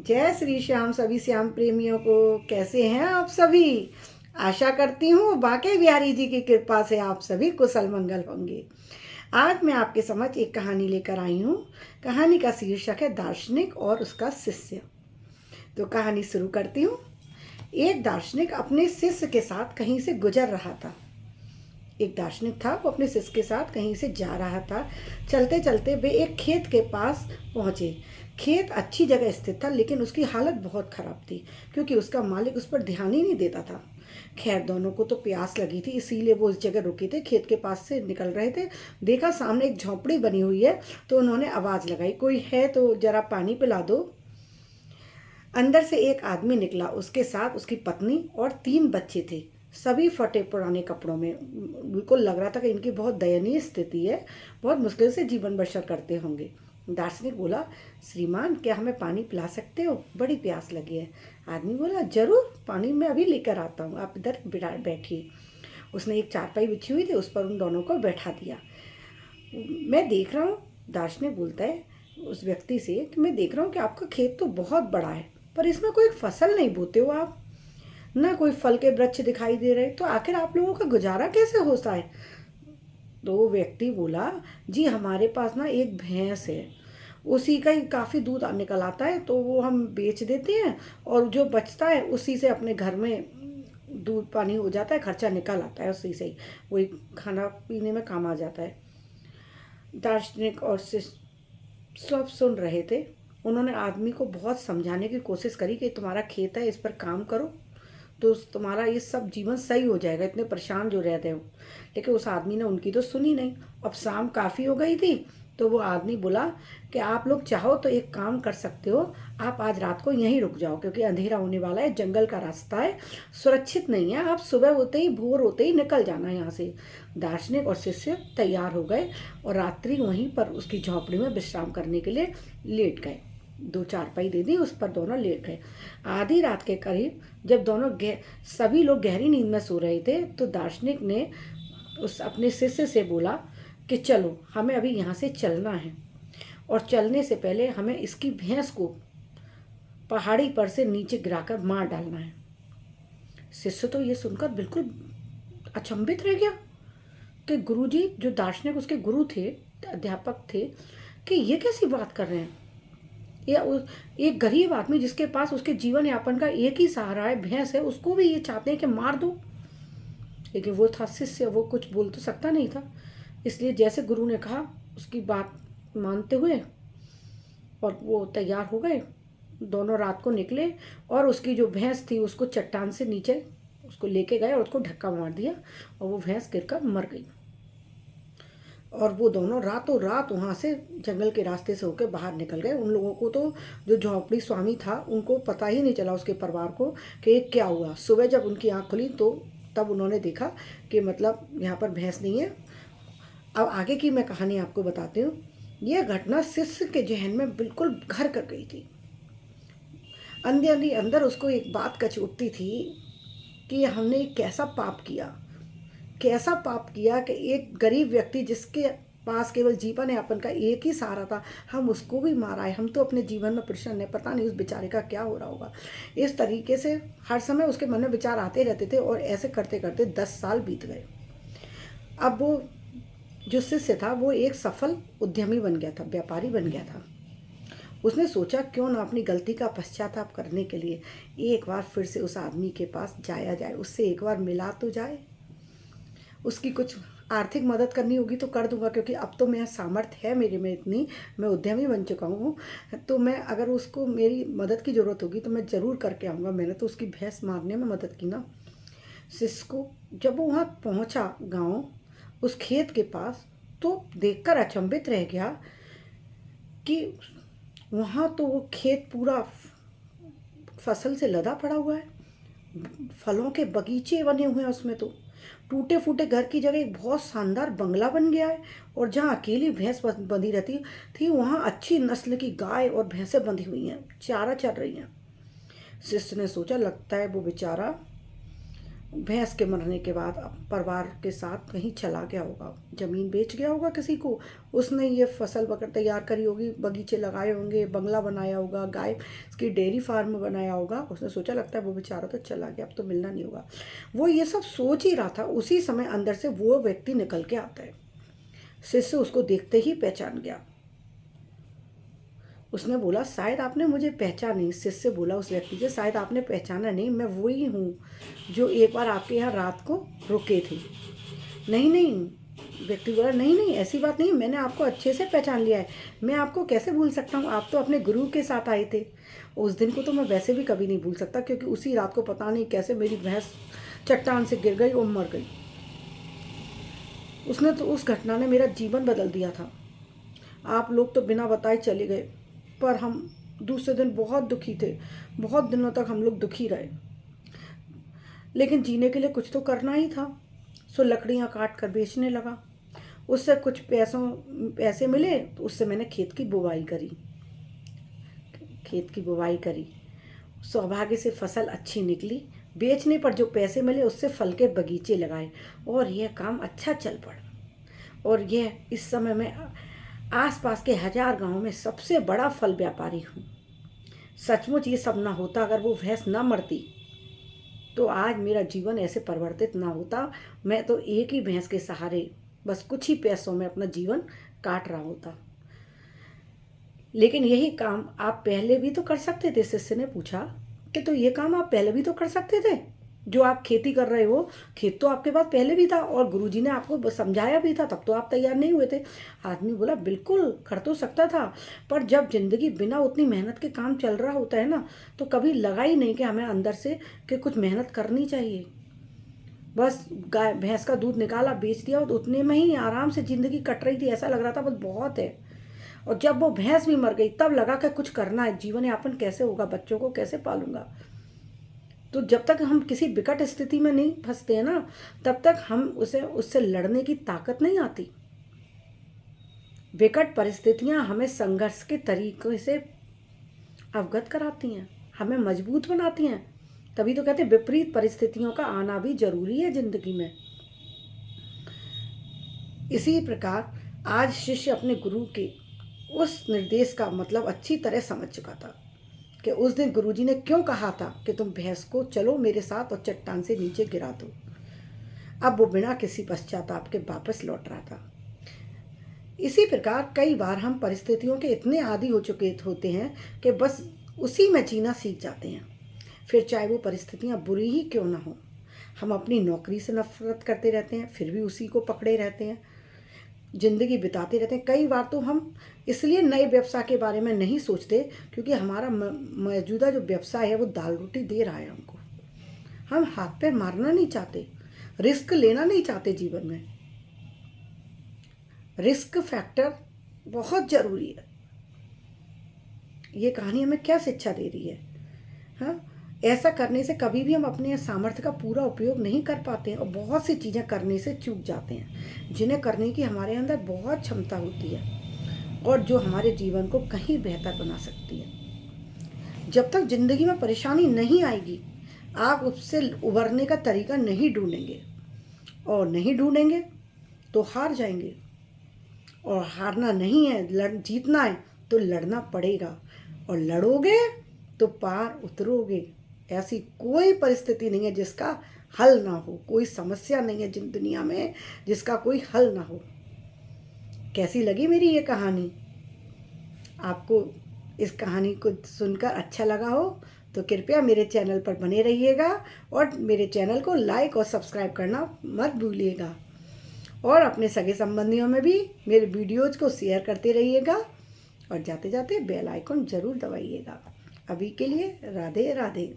जय श्री श्याम सभी श्याम प्रेमियों को। कैसे हैं आप सभी? आशा करती हूँ बांके बिहारी जी की कृपा से आप सभी कुशल मंगल होंगे। आज मैं आपके समक्ष एक कहानी लेकर आई हूँ। कहानी का शीर्षक है दार्शनिक और उसका शिष्य। तो कहानी शुरू करती हूँ। एक दार्शनिक अपने शिष्य के साथ कहीं से गुजर रहा था। एक दार्शनिक था, वो अपने शिष्य के साथ कहीं से जा रहा था। चलते चलते वे एक खेत के पास पहुँचे। खेत अच्छी जगह स्थित था, लेकिन उसकी हालत बहुत खराब थी क्योंकि उसका मालिक उस पर ध्यान ही नहीं देता था। खैर, दोनों को तो प्यास लगी थी, इसीलिए वो उस जगह रुके थे। खेत के पास से निकल रहे थे, देखा सामने एक झोंपड़ी बनी हुई है, तो उन्होंने आवाज़ लगाई, कोई है तो जरा पानी पिला दो। अंदर से एक आदमी निकला, उसके साथ उसकी पत्नी और 3 बच्चे थे। सभी फटे पुराने कपड़ों में। बिल्कुल लग रहा था कि इनकी बहुत दयनीय स्थिति है, बहुत मुश्किल से जीवन बसर करते होंगे। दार्शनिक बोला, श्रीमान क्या हमें पानी पिला सकते हो? बड़ी प्यास लगी है। आदमी बोला, जरूर, पानी मैं अभी लेकर आता हूँ, आप इधर बैठिए। उसने एक चारपाई बिछी हुई थी, उस पर उन दोनों को बैठा दिया। मैं देख रहा हूँ, दार्शनिक बोलता है उस व्यक्ति से, कि मैं देख रहा हूँ कि आपका खेत तो बहुत बड़ा है, पर इसमें कोई फसल नहीं बोते हो आप, ना कोई फल के वृक्ष दिखाई दे रहे, तो आखिर आप लोगों का गुजारा कैसे होता है? तो वो व्यक्ति बोला, जी हमारे पास ना एक भैंस है, उसी का ही काफ़ी दूध निकल आता है, तो वो हम बेच देते हैं और जो बचता है उसी से अपने घर में दूध पानी हो जाता है, खर्चा निकल आता है उसी से ही, वही खाना पीने में काम आ जाता है। दार्शनिक और सब सुन रहे थे। उन्होंने आदमी को बहुत समझाने की कोशिश करी कि तुम्हारा खेत है, इस पर काम करो तो तुम्हारा ये सब जीवन सही हो जाएगा, इतने परेशान जो रहते हो। लेकिन उस आदमी ने उनकी तो सुनी नहीं। अब शाम काफ़ी हो गई थी, तो वो आदमी बोला कि आप लोग चाहो तो एक काम कर सकते हो, आप आज रात को यहीं रुक जाओ क्योंकि अंधेरा होने वाला है, जंगल का रास्ता है, सुरक्षित नहीं है, आप सुबह होते ही भोर होते ही निकल जाना यहाँ से। दार्शनिक और शिष्य तैयार हो गए और रात्रि वहीं पर उसकी झोंपड़ी में विश्राम करने के लिए लेट गए। 2 चारपाई दे दी, उस पर दोनों लेट गए। आधी रात के करीब जब सभी लोग गहरी नींद में सो रहे थे, तो दार्शनिक ने उस अपने शिष्य से बोला कि चलो हमें अभी यहाँ से चलना है, और चलने से पहले हमें इसकी भैंस को पहाड़ी पर से नीचे गिराकर मार डालना है। शिष्य तो ये सुनकर बिल्कुल अचंभित रह गया कि गुरुजी, जो दार्शनिक उसके गुरु थे, अध्यापक थे, कि ये कैसी बात कर रहे हैं? या एक गरीब आदमी जिसके पास उसके जीवन यापन का एक ही सहारा है, भैंस है, उसको भी ये चाहते हैं कि मार दो। लेकिन वो था शिष्य, वो कुछ बोल तो सकता नहीं था। इसलिए जैसे गुरु ने कहा उसकी बात मानते हुए और वो तैयार हो गए। दोनों रात को निकले और उसकी जो भैंस थी उसको चट्टान से नीचे उसको लेके गए और उसको धक्का मार दिया और वो भैंस गिरकर मर गई। और वो दोनों रातों रात वहाँ से जंगल के रास्ते से होकर बाहर निकल गए। उन लोगों को तो, जो झोंपड़ी स्वामी था, उनको पता ही नहीं चला, उसके परिवार को, कि क्या हुआ। सुबह जब उनकी आँख खुली तो तब उन्होंने देखा कि मतलब यहाँ पर भैंस नहीं है। अब आगे की मैं कहानी आपको बताती हूँ। यह घटना शिष्य के जहन में बिल्कुल घर कर गई थी। अंदर ही अंदर उसको एक बात कचोटती थी कि हमने कैसा पाप किया, कैसा पाप किया कि एक गरीब व्यक्ति जिसके पास केवल जीवन यापन का एक ही सहारा था, हम उसको भी मारा है। हम तो अपने जीवन में प्रसन्न है, पता नहीं उस बेचारे का क्या हो रहा होगा। इस तरीके से हर समय उसके मन में विचार आते रहते थे और ऐसे करते करते 10 साल बीत गए। अब वो जो शिष्य था वो एक सफल उद्यमी बन गया था, व्यापारी बन गया था। उसने सोचा क्यों ना अपनी गलती का पश्चाताप करने के लिए एक बार फिर से उस आदमी के पास जाया जाए, उससे एक बार मिला तो जाए। उसकी कुछ आर्थिक मदद करनी होगी तो कर दूंगा, क्योंकि अब तो मेरा सामर्थ्य है मेरे में इतनी, मैं उद्यमी बन चुका हूँ, तो मैं अगर उसको मेरी मदद की ज़रूरत होगी तो मैं ज़रूर करके आऊँगा। मैंने तो उसकी भैंस मारने में मदद की ना। शिष्य को जब वो वहाँ पहुँचा गाँव, उस खेत के पास, तो देखकर अचंभित रह गया कि वहाँ तो वो खेत पूरा फसल से लदा पड़ा हुआ है, फलों के बगीचे बने हुए हैं उसमें, तो टूटे फूटे घर की जगह एक बहुत शानदार बंगला बन गया है। और जहाँ अकेली भैंस बंधी रहती थी, वहाँ अच्छी नस्ल की गाय और भैंसें बंधी हुई हैं, चारा चर रही हैं। शिष्य ने सोचा, लगता है वो बेचारा भैंस के मरने के बाद अब परिवार के साथ कहीं चला गया होगा, ज़मीन बेच गया होगा किसी को, उसने ये फसल वगैरह तैयार करी होगी, बगीचे लगाए होंगे, बंगला बनाया होगा, गाय की डेयरी फार्म बनाया होगा। उसने सोचा लगता है वो बेचारा तो चला गया, अब तो मिलना नहीं होगा। वो ये सब सोच ही रहा था, उसी समय अंदर से वो व्यक्ति निकल के आता है। शिष्य उसको देखते ही पहचान गया। उसने बोला शायद आपने मुझे पहचानी। शिष्य बोला उस व्यक्ति से, शायद आपने पहचाना नहीं, मैं वही हूँ जो एक बार आपके यहाँ रात को रुके थे। नहीं नहीं, व्यक्ति बोला, नहीं नहीं ऐसी बात नहीं, मैंने आपको अच्छे से पहचान लिया है, मैं आपको कैसे भूल सकता हूँ, आप तो अपने गुरु के साथ आए थे। उस दिन को तो मैं वैसे भी कभी नहीं भूल सकता, क्योंकि उसी रात को पता नहीं कैसे मेरी भैंस चट्टान से गिर गई और मर गई। उसने तो उस घटना ने मेरा जीवन बदल दिया था। आप लोग तो बिना बताए चले गए, पर हम दूसरे दिन बहुत दुखी थे, बहुत दिनों तक हम लोग दुखी रहे, लेकिन जीने के लिए कुछ तो करना ही था। सो लकड़ियाँ काट कर बेचने लगा, उससे कुछ पैसे मिले, तो उससे मैंने खेत की बुवाई करी। सौभाग्य से फसल अच्छी निकली, बेचने पर जो पैसे मिले उससे फल के बगीचे लगाए और यह काम अच्छा चल पड़ा। और यह इस समय मैं आसपास के 1000 गांव में सबसे बड़ा फल व्यापारी हूँ। सचमुच ये सब ना होता, अगर वो भैंस ना मरती तो आज मेरा जीवन ऐसे परिवर्तित ना होता। मैं तो एक ही भैंस के सहारे बस कुछ ही पैसों में अपना जीवन काट रहा होता। लेकिन यही काम आप पहले भी तो कर सकते थे। शिष्य ने पूछा कि तो ये काम आप पहले भी तो कर सकते थे, जो आप खेती कर रहे हो, खेत तो आपके पास पहले भी था और गुरुजी ने आपको समझाया भी था, तब तो आप तैयार नहीं हुए थे। आदमी बोला बिल्कुल कर तो सकता था, पर जब जिंदगी बिना उतनी मेहनत के काम चल रहा होता है ना, तो कभी लगा ही नहीं कि हमें अंदर से कि कुछ मेहनत करनी चाहिए। बस गाय भैंस का दूध निकाला, बेच दिया, और उतने में ही आराम से जिंदगी कट रही थी, ऐसा लग रहा था बस बहुत है। और जब वो भैंस भी मर गई तब लगा कि कुछ करना है, जीवन यापन कैसे होगा, बच्चों को कैसे पालूंगा। तो जब तक हम किसी विकट स्थिति में नहीं फंसते हैं ना, तब तक हम उससे लड़ने की ताकत नहीं आती। विकट परिस्थितियां हमें संघर्ष के तरीके से अवगत कराती हैं, हमें मजबूत बनाती हैं। तभी तो कहते हैं विपरीत परिस्थितियों का आना भी जरूरी है जिंदगी में। इसी प्रकार आज शिष्य अपने गुरु के उस निर्देश का मतलब अच्छी तरह समझ चुका था कि उस दिन गुरुजी ने क्यों कहा था कि तुम भैंस को चलो मेरे साथ और चट्टान से नीचे गिरा दो। अब वो बिना किसी पश्चाताप के वापस लौट रहा था। इसी प्रकार कई बार हम परिस्थितियों के इतने आदी हो चुके होते हैं कि बस उसी में जीना सीख जाते हैं, फिर चाहे वो परिस्थितियाँ बुरी ही क्यों ना हो। हम अपनी नौकरी से नफरत करते रहते हैं, फिर भी उसी को पकड़े रहते हैं, जिंदगी बिताते रहते हैं। कई बार तो हम इसलिए नए व्यवसाय के बारे में नहीं सोचते क्योंकि हमारा मौजूदा जो व्यवसाय है वो दाल रोटी दे रहा है हमको। हम हाथ पैर मारना नहीं चाहते, रिस्क लेना नहीं चाहते। जीवन में रिस्क फैक्टर बहुत जरूरी है। ये कहानी हमें क्या शिक्षा दे रही है? हाँ, ऐसा करने से कभी भी हम अपने सामर्थ्य का पूरा उपयोग नहीं कर पाते हैं और बहुत सी चीज़ें करने से चूक जाते हैं जिन्हें करने की हमारे अंदर बहुत क्षमता होती है और जो हमारे जीवन को कहीं बेहतर बना सकती है। जब तक जिंदगी में परेशानी नहीं आएगी, आप उससे उबरने का तरीका नहीं ढूंढेंगे, और नहीं ढूंढेंगे तो हार जाएंगे। और हारना नहीं है, जीतना है तो लड़ना पड़ेगा, और लड़ोगे तो पार उतरोगे। ऐसी कोई परिस्थिति नहीं है जिसका हल ना हो, कोई समस्या नहीं है जिन दुनिया में जिसका कोई हल ना हो। कैसी लगी मेरी ये कहानी? आपको इस कहानी को सुनकर अच्छा लगा हो तो कृपया मेरे चैनल पर बने रहिएगा और मेरे चैनल को लाइक और सब्सक्राइब करना मत भूलिएगा, और अपने सगे संबंधियों में भी मेरे वीडियोज़ को शेयर करते रहिएगा, और जाते जाते बेल आइकन ज़रूर दबाइएगा। अभी के लिए राधे राधे।